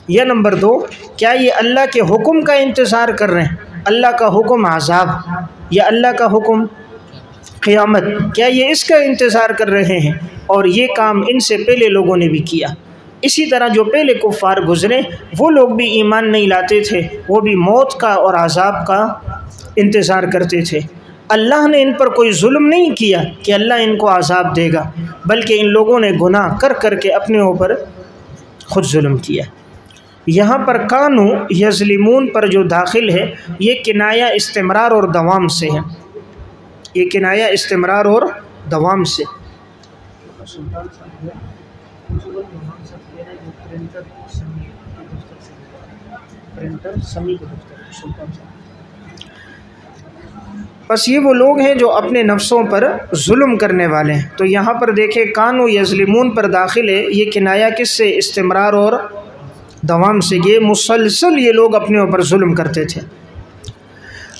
یا نمبر 2، کیا یہ اللہ کے حکم کا انتظار کر رہے ہیں، اللہ کا حکم عذاب یا اللہ کا حکم قیامت، کیا یہ اس کا انتظار کر رہے ہیں؟ اور یہ کام ان سے پہلے لوگوں نے بھی کیا، اسی طرح جو پہلے کفار گزرے وہ لوگ بھی ایمان نہیں لاتے تھے، وہ بھی موت کا اور عذاب کا انتظار کرتے تھے۔ اللہ نے ان پر کوئی ظلم نہیں کیا کہ اللہ ان کو عذاب دے گا، بلکہ ان لوگوں نے گناہ کر کر کے اپنے اوپر خود ظلم کیا۔ یہاں پر کانو یظلمون پر جو داخل ہے یہ کنایہ استمرار اور دوام سے ہے، یہ کنایہ استمرار اور دوام سے۔ بس یہ وہ لوگ ہیں جو اپنے نفسوں پر ظلم کرنے والے ہیں۔ تو یہاں پر دیکھیں کانو یظلمون پر داخل ہے، یہ کنایہ کس سے؟ استمرار اور دوام سے، یہ مسلسل یہ لوگ اپنے اوپر ظلم کرتے تھے۔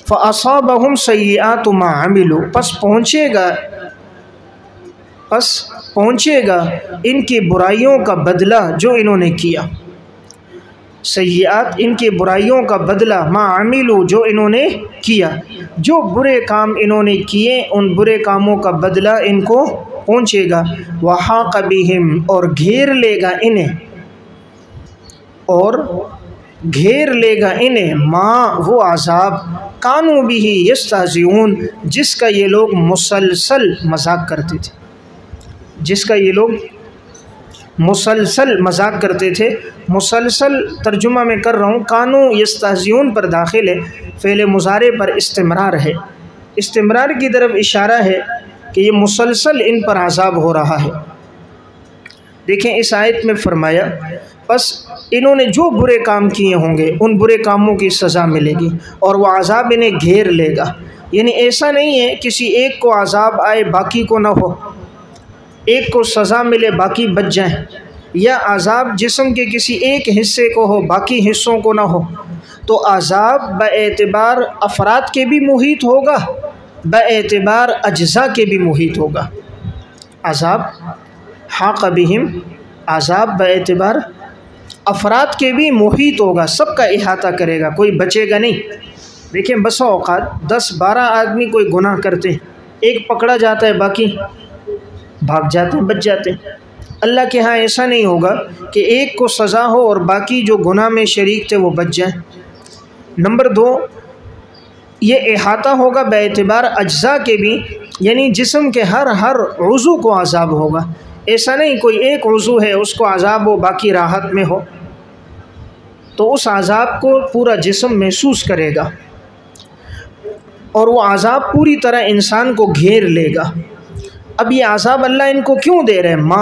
فَأَصَابَهُمْ سَيِّئَاتُ مَا عَمِلُوا، پس پہنچے گا ان کی برائیوں کا بدلہ جو انہوں نے کیا، سیئات ان کی برائیوں کا بدلہ، ما عملوا جو انہوں نے کیا، جو برے کام انہوں نے کیے ان برے کاموں کا بدلہ ان کو پہنچے گا۔ وحاق بہم، اور گھیر لے گا انہیں، اور گھیر لے گا انہیں ما وہ عذاب، کانوا بہ یستہزئون جس کا یہ لوگ مسلسل مذاق کرتے تھے، جس کا یہ لوگ مسلسل مذاق کرتے تھے۔ مسلسل ترجمہ میں کر رہا ہوں، کانو یستہزئون پر داخل ہے، فعل مضارع پر استمرار ہے، استمرار کی طرف اشارہ ہے کہ یہ مسلسل ان پر عذاب ہو رہا ہے۔ دیکھیں اس آیت میں فرمایا بس انہوں نے جو برے کام کیے ہوں گے ان برے کاموں کی سزا ملے گی اور وہ عذاب انہیں گھیر لے گا. یعنی ایسا نہیں ہے کسی ایک کو عذاب آئے باقی کو نہ ہو، ایک کو سزا ملے باقی بچ جائیں، یا عذاب جسم کے کسی ایک حصے کو ہو باقی حصوں کو نہ ہو. تو عذاب باعتبار افراد کے بھی محیط ہوگا، باعتبار اجزاء کے بھی محیط ہوگا. عذاب حاق بہم، عذاب باعتبار افراد کے بھی محیط ہوگا، سب کا احاطہ کرے گا، کوئی بچے گا نہیں. دیکھیں بسا اوقات 10-12 آدمی کوئی گناہ کرتے ہیں، ایک پکڑا جاتا ہے باقی بھاگ جاتے ہیں، بچ جاتے ہیں. اللہ کے ہاں ایسا نہیں ہوگا کہ ایک کو سزا ہو اور باقی جو گناہ میں شریک تھے وہ بچ جائیں. نمبر 2، یہ احاطہ ہوگا باعتبار اجزاء کے بھی، یعنی جسم کے ہر عضو کو عذاب ہوگا. ایسا نہیں کوئی ایک عضو ہے اس کو عذاب ہو باقی راحت میں ہو، تو اس عذاب کو پورا جسم محسوس کرے گا اور وہ عذاب پوری طرح انسان کو گھیر لے گا. اب یہ عذاب اللہ ان کو کیوں دے رہے ہیں؟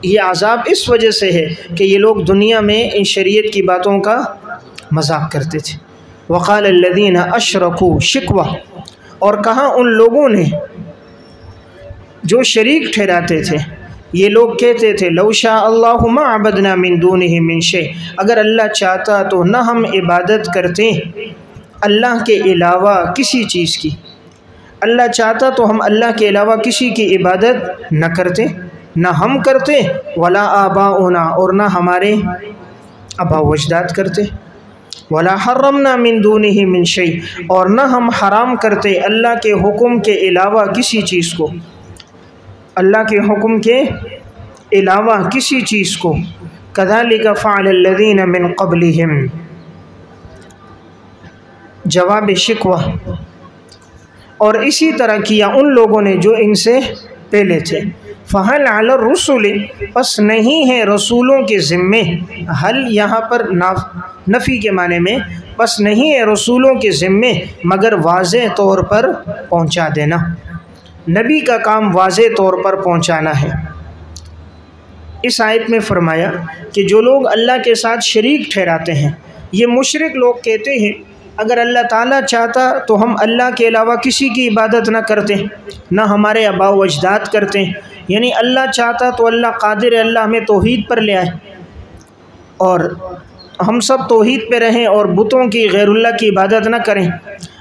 یہ عذاب اس وجہ سے ہے کہ یہ لوگ دنیا میں ان شریعت کی باتوں کا مذاق کرتے تھے. وقال الذین اشرکوا شکوہ، اور کہا ان لوگوں نے جو شریک ٹھہراتے تھے، یہ لوگ کہتے تھے لو شاء اللہ ما عبدنا من دونہ من شیء، اگر اللہ چاہتا تو نہ ہم عبادت کرتے اللہ کے علاوہ کسی چیز کی، اللہ چاہتا تو ہم اللہ کے علاوہ کسی کی عبادت نہ کرتے، نہ ہم کرتے، ولا آباؤنا، اور نہ ہمارے آبا و اجداد کرتے، ولا حرمنا من دونہ من شیء، اور نہ ہم حرام کرتے اللہ کے حکم کے علاوہ کسی چیز کو، اللہ کے حکم کے علاوہ کسی چیز کو. کذالک فعل الذین من قبلہم، جواب شکوہ، اور اسی طرح کیا ان لوگوں نے جو ان سے پہلے تھے. فہل علی الرسل، پس نہیں ہے رسولوں کے ذمے، حل یہاں پر نفی کے معنی میں، پس نہیں ہے رسولوں کے ذمے مگر واضح طور پر پہنچا دینا. نبی کا کام واضح طور پر پہنچانا ہے. اس آیت میں فرمایا کہ جو لوگ اللہ کے ساتھ شریک ٹھہراتے ہیں، یہ مشرک لوگ کہتے ہیں اگر اللہ تعالیٰ چاہتا تو ہم اللہ کے علاوہ کسی کی عبادت نہ کرتے، نہ ہمارے آباء و اجداد کرتے. یعنی اللہ چاہتا تو اللہ قادر ہے، اللہ ہمیں توحید پر لے آئے اور ہم سب توحید پہ رہیں اور بتوں کی غیر اللہ کی عبادت نہ کریں،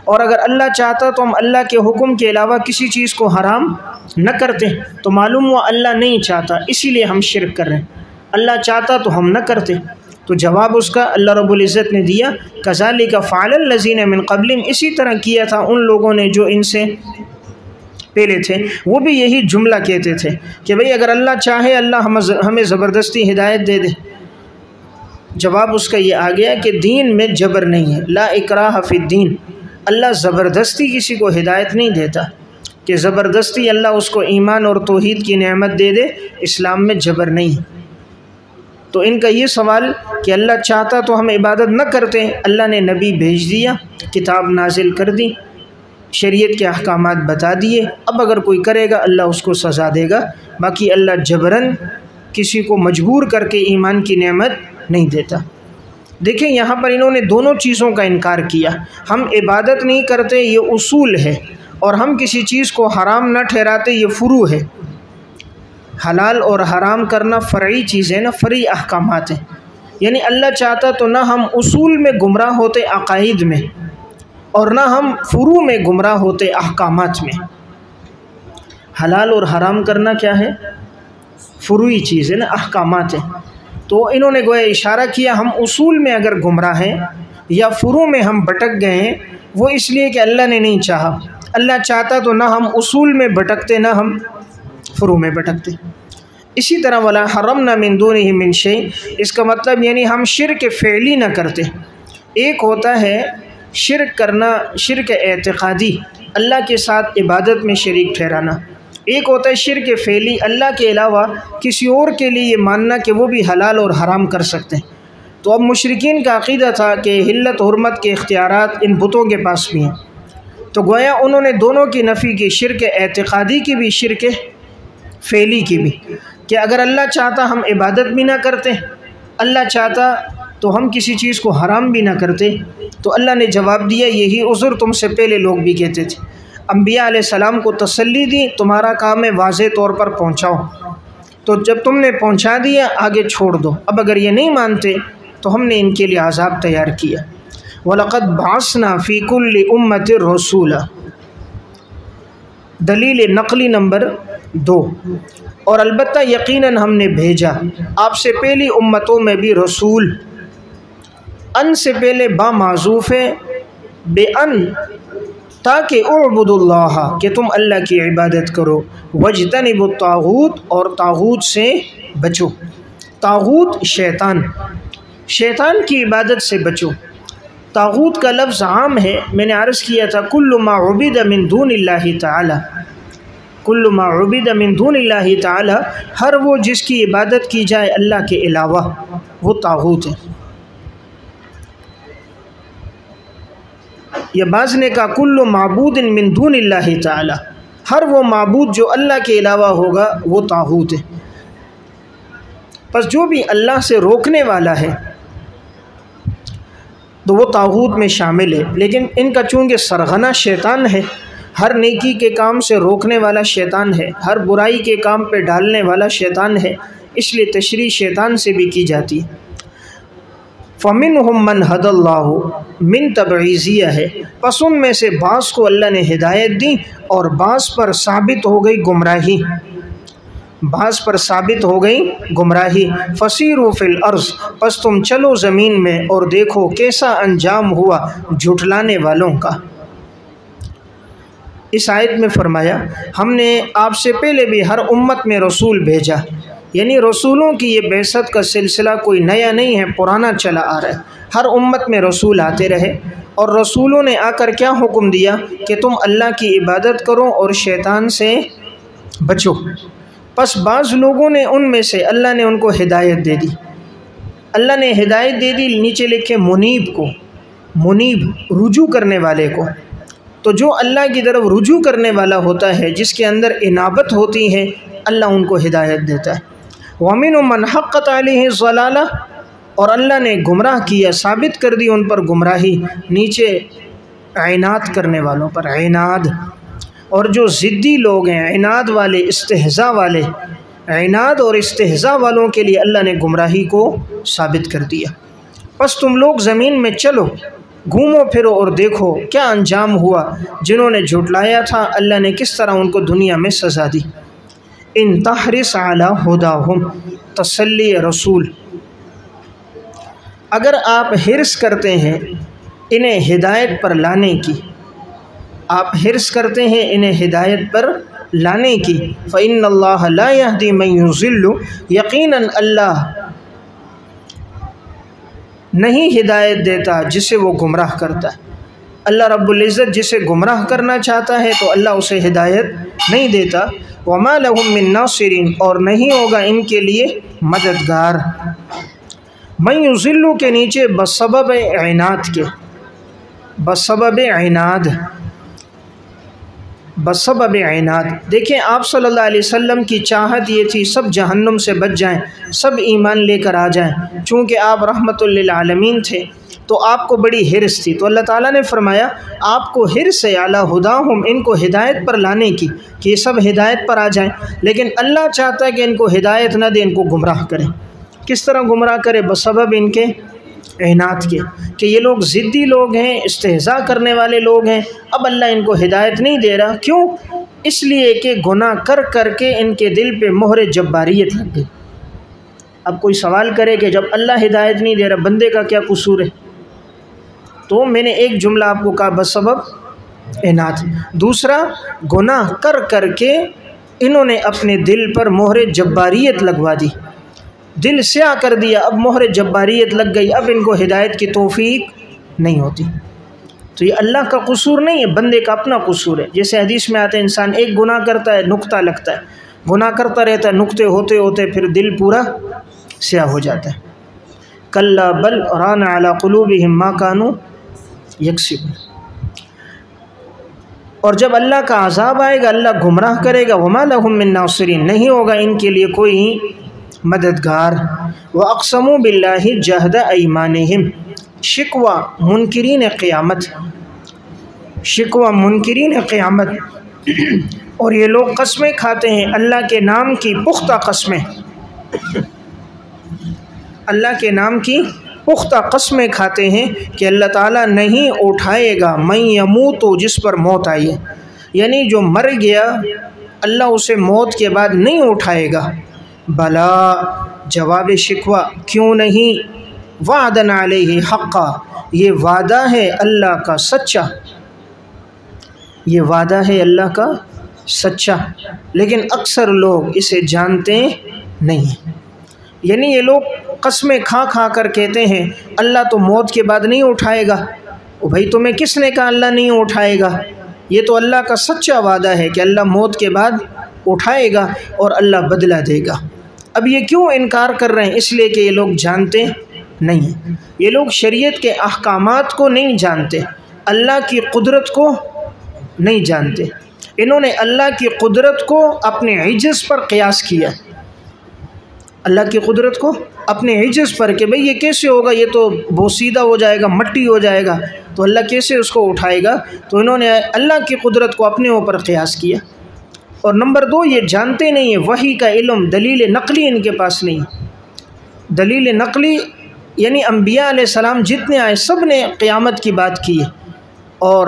اور اگر اللہ چاہتا تو ہم اللہ کے حکم کے علاوہ کسی چیز کو حرام نہ کرتے. تو معلوم ہوا اللہ نہیں چاہتا اسی لیے ہم شرک کر رہے ہیں، اللہ چاہتا تو ہم نہ کرتے. تو جواب اس کا اللہ رب العزت نے دیا کذالک فعل الذین من قبلہم، اسی طرح کیا تھا ان لوگوں نے جو ان سے پہلے تھے. وہ بھی یہی جملہ کہتے تھے کہ بھئی اگر اللہ چاہے اللہ ہمیں زبردستی ہدایت دے دے. جواب اس کا یہ آ گیا کہ دین میں جبر نہیں ہے، لا اکراہ فی الدین، اللہ زبردستی کسی کو ہدایت نہیں دیتا کہ زبردستی اللہ اس کو ایمان اور توحید کی نعمت دے دے. اسلام میں جبر نہیں ہے. تو ان کا یہ سوال کہ اللہ چاہتا تو ہم عبادت نہ کرتے، اللہ نے نبی بھیج دیا، کتاب نازل کر دی، شریعت کے احکامات بتا دیے، اب اگر کوئی کرے گا اللہ اس کو سزا دے گا، باقی اللہ جبراً کسی کو مجبور کر کے ایمان کی نعمت نہیں دیتا. دیکھیں یہاں پر انہوں نے دونوں چیزوں کا انکار کیا. ہم عبادت نہیں کرتے یہ اصول ہے، اور ہم کسی چیز کو حرام نہ ٹھہراتے یہ فروع ہے. حلال اور حرام کرنا فرعی چیزیں نا، فرعی احکامات ہیں. یعنی اللہ چاہتا تو نہ ہم اصول میں گمراہ ہوتے عقائد میں، اور نہ ہم فروع میں گمراہ ہوتے احکامات میں. حلال اور حرام کرنا کیا ہے؟ فروعی چیز ہے نا، احکامات ہیں. تو انہوں نے گویا اشارہ کیا ہم اصول میں اگر گمراہ ہیں یا فروع میں ہم بھٹک گئے ہیں وہ اس لیے کہ اللہ نے نہیں چاہا. اللہ چاہتا تو نہ ہم اصول میں بھٹکتے نہ ہم فروع میں بھٹکتے. اسی طرح ولا حرمنا من دونہ من شیء، اس کا مطلب یعنی ہم شرک فعلی نہ کرتے. ایک ہوتا ہے شرک کرنا، شرک اعتقادی، اللہ کے ساتھ عبادت میں شریک ٹھہرانا. ایک ہوتا ہے شرک فعلی، اللہ کے علاوہ کسی اور کے لیے یہ ماننا کہ وہ بھی حلال اور حرام کر سکتے ہیں. تو اب مشرکین کا عقیدہ تھا کہ حلت حرمت کے اختیارات ان بتوں کے پاس بھی ہیں. تو گویا انہوں نے دونوں کی نفی کی، شرک اعتقادی کی بھی، شرک فعلی کی بھی. کہ اگر اللہ چاہتا ہم عبادت بھی نہ کرتے، اللہ چاہتا تو ہم کسی چیز کو حرام بھی نہ کرتے۔ تو اللہ نے جواب دیا یہی عذر تم سے پہلے لوگ بھی کہتے تھے۔ انبیاء علیہ السلام کو تسلی دی، تمہارا کام ہے واضح طور پر پہنچاؤ، تو جب تم نے پہنچا دیا آگے چھوڑ دو۔ اب اگر یہ نہیں مانتے تو ہم نے ان کے لیے عذاب تیار کیا۔ وَلَقَدْ بَعَثْنَا فِي كُلِّ أُمَّةٍ رَسُولًا، دلیل نقلی نمبر 2، اور البتہ یقیناً ہم نے بھیجا آپ سے پہلی امتوں میں بھی رسول۔ ان سے پہلے با معذوف ہے، بے ان تاکہ اعبد اللہ کہ تم اللہ کی عبادت کرو، وجتنب الطاغوت اور طاغوت سے بچو۔ طاغوت شیطان، شیطان کی عبادت سے بچو۔ طاغوت کا لفظ عام ہے، میں نے عرض کیا تھا کل ما عبد من دون اللہ تعالی، کل ما عبد من دون اللہ تعالی، ہر وہ جس کی عبادت کی جائے اللہ کے علاوہ، وہ طاغوت ہے۔ یا بعض نے کہا کل معبود من دون اللہ تعالی، ہر وہ معبود جو اللہ کے علاوہ ہوگا وہ طاغوت ہے۔ پس جو بھی اللہ سے روکنے والا ہے تو وہ طاغوت میں شامل ہے، لیکن ان کا چونکہ سرغنہ شیطان ہے، ہر نیکی کے کام سے روکنے والا شیطان ہے، ہر برائی کے کام پہ ڈالنے والا شیطان ہے، اس لیے تشریح شیطان سے بھی کی جاتی ہے۔ فَمِنْهُمْ مَنْ هَدَى اللَّهُ، من تبعیضیہ ہے، پس ان میں سے بعض کو اللہ نے ہدایت دی اور بعض پر ثابت ہو گئی گمراہی، بعض پر ثابت ہو گئی گمراہی۔ فَسِيرُوا فِي الْأَرْضِ، پس تم چلو زمین میں اور دیکھو کیسا انجام ہوا جھٹلانے والوں کا۔ اس آیت میں فرمایا ہم نے آپ سے پہلے بھی ہر امت میں رسول بھیجا، یعنی رسولوں کی یہ بعثت کا سلسلہ کوئی نیا نہیں ہے، پرانا چلا آ رہا ہے۔ ہر امت میں رسول آتے رہے اور رسولوں نے آ کر کیا حکم دیا کہ تم اللہ کی عبادت کرو اور شیطان سے بچو۔ پس بعض لوگوں نے ان میں سے اللہ نے ان کو ہدایت دے دی، اللہ نے ہدایت دے دی، نیچے لکھے منیب کو، منیب رجوع کرنے والے کو۔ تو جو اللہ کی طرف رجوع کرنے والا ہوتا ہے، جس کے اندر انابت ہوتی ہے، اللہ ان کو ہدایت دیتا ہے۔ وَمِنْهُمْ مَنْ حَقَّتْ عَلَيْهِ الضَّلَالَةُ، اور اللہ نے گمراہ کیا، ثابت کر دی ان پر گمراہی، نیچے عناد کرنے والوں پر، عناد، اور جو ضدی لوگ ہیں، عناد والے، استہزاء والے، عناد اور استہزاء والوں کے لیے اللہ نے گمراہی کو ثابت کر دیا۔ پس تم لوگ زمین میں چلو، گھومو پھرو اور دیکھو کیا انجام ہوا جنہوں نے جھٹلایا تھا، اللہ نے کس طرح ان کو دنیا میں سزا دی۔ ان تحرص علی ہداہم، تسلی رسول، اگر آپ حرص کرتے ہیں انہیں ہدایت پر لانے کی، آپ حرص کرتے ہیں انہیں ہدایت پر لانے کی، فإن اللہ لا یہدی من یضل، یقیناً اللہ نہیں ہدایت دیتا جسے وہ گمراہ کرتا ہے۔ اللہ رب العزت جسے گمراہ کرنا چاہتا ہے تو اللہ اسے ہدایت نہیں دیتا۔ وما لهم من ناصرین، اور نہیں ہوگا ان کے لیے مددگار۔ من یضل کے نیچے بسبب عناد کے، بسبب عناد، بسبب عناد۔ دیکھیں آپ صلی اللہ علیہ وسلم کی چاہت یہ تھی سب جہنم سے بچ جائیں، سب ایمان لے کر آ جائیں، چونکہ آپ رحمت للعالمین تھے تو آپ کو بڑی حرص تھی، تو اللہ تعالیٰ نے فرمایا آپ کو حرص ہے اعلیٰ ہداہم، ان کو ہدایت پر لانے کی، کہ یہ سب ہدایت پر آ جائیں، لیکن اللہ چاہتا ہے کہ ان کو ہدایت نہ دے، ان کو گمراہ کریں۔ کس طرح گمراہ کرے؟ بسبب ان کے عناد کے، کہ یہ لوگ ضدی لوگ ہیں، استہزاء کرنے والے لوگ ہیں، اب اللہ ان کو ہدایت نہیں دے رہا۔ کیوں؟ اس لیے کہ گناہ کر کر کے ان کے دل پہ مہر جباریت لگ گئی۔ اب کوئی سوال کرے کہ جب اللہ ہدایت نہیں دے رہا بندے کا کیا قصور ہے؟ تو میں نے ایک جملہ آپ کو کہا بسبب عناد، دوسرا گناہ کر کر کے انہوں نے اپنے دل پر مہر جباریت لگوا دی، دل سیاہ کر دیا، اب مہر جباریت لگ گئی، اب ان کو ہدایت کی توفیق نہیں ہوتی۔ تو یہ اللہ کا قصور نہیں ہے، بندے کا اپنا قصور ہے۔ جیسے حدیث میں آتے ہیں انسان ایک گناہ کرتا ہے، نقطہ لگتا ہے، گناہ کرتا رہتا ہے، نقطے ہوتے ہوتے پھر دل پورا سیاہ ہو جاتا ہے۔ کلا بل ران علی قلوبہم ما کانوا یکسبون۔ اور جب اللہ کا عذاب آئے گا اللہ گمراہ کرے گا، وما لہم من ناصرین، نہیں ہوگا ان کے لیے کوئی مددگار۔ وَأَقْسَمُوا بِاللَّهِ جَهْدَ أَيْمَانِهِمْ، شکوہ منکرین قیامت، شکوہ منکرین قیامت، اور یہ لوگ قسمیں کھاتے ہیں اللہ کے نام کی پختہ قسمیں، اللہ کے نام کی پختہ قسمیں کھاتے ہیں کہ اللہ تعالیٰ نہیں اٹھائے گا من یموت، جس پر موت آئی ہے، یعنی جو مر گیا اللہ اسے موت کے بعد نہیں اٹھائے گا۔ بلا، جواب شکوہ، کیوں نہیں، وعدن علیہ حقا، یہ وعدہ ہے اللہ کا سچا، یہ وعدہ ہے اللہ کا سچا، لیکن اکثر لوگ اسے جانتے نہیں ہیں۔ یعنی یہ لوگ قسمیں کھا کھا کر کہتے ہیں اللہ تو موت کے بعد نہیں اٹھائے گا۔ بھائی تمہیں کس نے کہا اللہ نہیں اٹھائے گا؟ یہ تو اللہ کا سچا وعدہ ہے کہ اللہ موت کے بعد اٹھائے گا اور اللہ بدلہ دے گا۔ اب یہ کیوں انکار کر رہے ہیں؟ اس لیے کہ یہ لوگ جانتے نہیں ہیں، یہ لوگ شریعت کے احکامات کو نہیں جانتے، اللہ کی قدرت کو نہیں جانتے۔ انہوں نے اللہ کی قدرت کو اپنے عجز پر قیاس کیا، اللہ کی قدرت کو اپنے عجز پر، کہ بھئی یہ کیسے ہوگا، یہ تو بوسیدہ ہو جائے گا، مٹی ہو جائے گا، تو اللہ کیسے اس کو اٹھائے گا؟ تو انہوں نے اللہ کی قدرت کو اپنے اوپر قیاس کیا۔ اور نمبر دو، یہ جانتے نہیں ہیں وحی کا علم، دلیل نقلی ان کے پاس نہیں۔ دلیل نقلی یعنی انبیاء علیہ السلام جتنے آئے سب نے قیامت کی بات کی ہے اور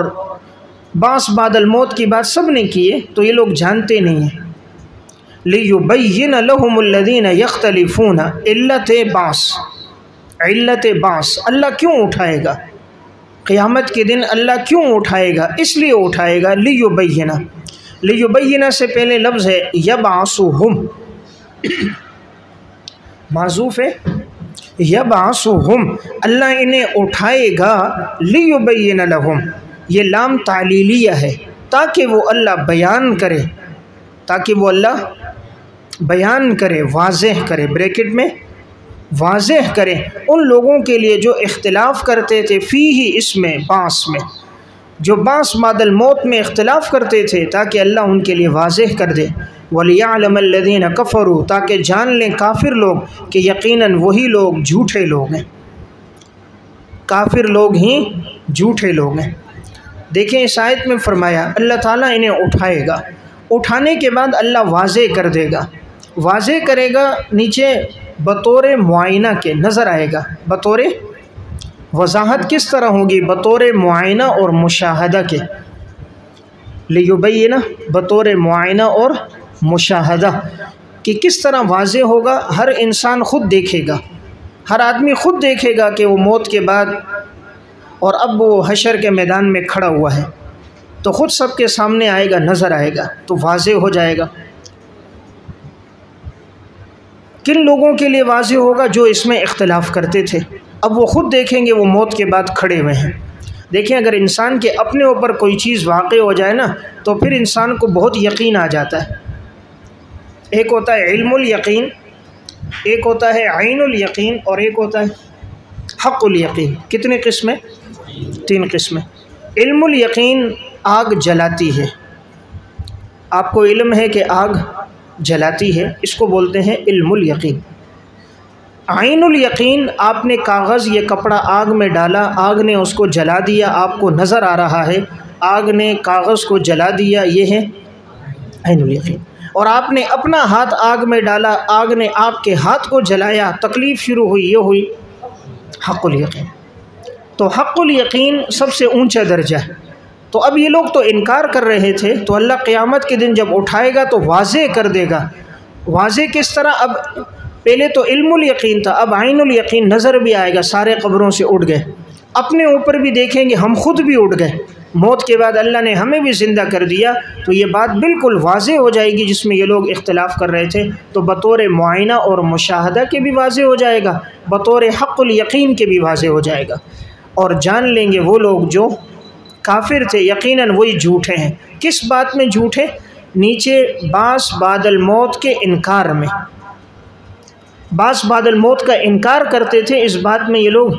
بعث بعد الموت کی بات سب نے کی ہے، تو یہ لوگ جانتے نہیں ہیں۔ لِيُبَيِّنَ لَهُمُ الَّذِينَ يَخْتَلِفُونَ، علت بعث، علت بعث، اللہ کیوں اٹھائے گا قیامت کے دن، اللہ کیوں اٹھائے گا؟ اس لیے اٹھائے گا لِيُبَيِّنَ، لِيُبَيِّنَ سے پہلے لفظ ہے يَبْعَثُهُمْ، معذوف ہے، يَبْعَثُهُمْ، اللہ انہیں اٹھائے گا، لِيُبَيِّنَ لَهُمْ، یہ لام تعلیلیہ ہے، تاکہ وہ اللہ بیان کرے، تاکہ وہ اللہ بیان کرے، واضح کرے، بریکٹ میں واضح کرے ان لوگوں کے لیے جو اختلاف کرتے تھے فیہ، اس میں بعث میں، جو بعث بعد الموت میں اختلاف کرتے تھے، تاکہ اللہ ان کے لیے واضح کر دے۔ وَلِيَعْلَمَ الَّذِينَ كَفَرُوا، تاکہ جان لیں کافر لوگ کہ یقیناً وہی لوگ جھوٹے لوگ ہیں، کافر لوگ ہی جھوٹے لوگ ہیں۔ دیکھیں اس آیت میں فرمایا اللہ تعالیٰ انہیں اٹھائے گا، اٹھانے کے بعد اللہ واضح کر دے گا، واضح کرے گا نیچے بطور معائنہ کے نظر آئے گا، بطور وضاحت کس طرح ہوگی؟ بطور معائنہ اور مشاہدہ کے، لیبینہ بطور معائنہ اور مشاہدہ، کہ کس طرح واضح ہوگا، ہر انسان خود دیکھے گا، ہر آدمی خود دیکھے گا کہ وہ موت کے بعد، اور اب وہ حشر کے میدان میں کھڑا ہوا ہے تو خود سب کے سامنے آئے گا، نظر آئے گا، تو واضح ہو جائے گا۔ کن لوگوں کے لیے واضح ہوگا؟ جو اس میں اختلاف کرتے تھے، اب وہ خود دیکھیں گے وہ موت کے بعد کھڑے ہوئے ہیں۔ دیکھیں اگر انسان کے اپنے اوپر کوئی چیز واقع ہو جائے نا تو پھر انسان کو بہت یقین آ جاتا ہے۔ ایک ہوتا ہے علم الیقین، ایک ہوتا ہے عین الیقین، اور ایک ہوتا ہے حق الیقین۔ کتنے قسمیں؟ 3 قسمیں۔ علم الیقین آگ جلاتی ہے، آپ کو علم ہے کہ آگ جلاتی ہے، اس کو بولتے ہیں علم الیقین۔ عین الیقین، آپ نے کاغذ یہ کپڑا آگ میں ڈالا، آگ نے اس کو جلا دیا، آپ کو نظر آ رہا ہے آگ نے کاغذ کو جلا دیا، یہ ہے عین الیقین۔ اور آپ نے اپنا ہاتھ آگ میں ڈالا، آگ نے آپ کے ہاتھ کو جلایا، تکلیف شروع ہوئی، یہ ہوئی حق الیقین۔ تو حق الیقین سب سے اونچا درجہ ہے۔ تو اب یہ لوگ تو انکار کر رہے تھے، تو اللہ قیامت کے دن جب اٹھائے گا تو واضح کر دے گا۔ واضح کس طرح؟ اب پہلے تو علم الیقین تھا، اب عین الیقین، نظر بھی آئے گا، سارے قبروں سے اٹھ گئے، اپنے اوپر بھی دیکھیں گے ہم خود بھی اٹھ گئے، موت کے بعد اللہ نے ہمیں بھی زندہ کر دیا، تو یہ بات بالکل واضح ہو جائے گی جس میں یہ لوگ اختلاف کر رہے تھے، تو بطور معائنہ اور مشاہدہ کے بھی واضح ہو جائے گا، بطور حق الیقین کے بھی واضح ہو جائے گا، اور جان لیں گے وہ لوگ جو کافر تھے یقیناً وہی جھوٹے ہیں۔ کس بات میں جھوٹے؟ نیچے بعث بعد الموت کے انکار میں، بعث بعد الموت کا انکار کرتے تھے، اس بات میں یہ لوگ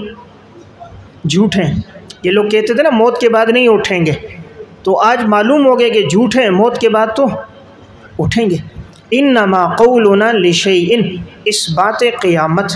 جھوٹے ہیں۔ یہ لوگ کہتے تھے نا موت کے بعد نہیں اٹھیں گے، تو آج معلوم ہو گیا کہ جھوٹ ہے، موت کے بعد تو اٹھیں گے۔ انما قولنا لشیء، اس بات قیامت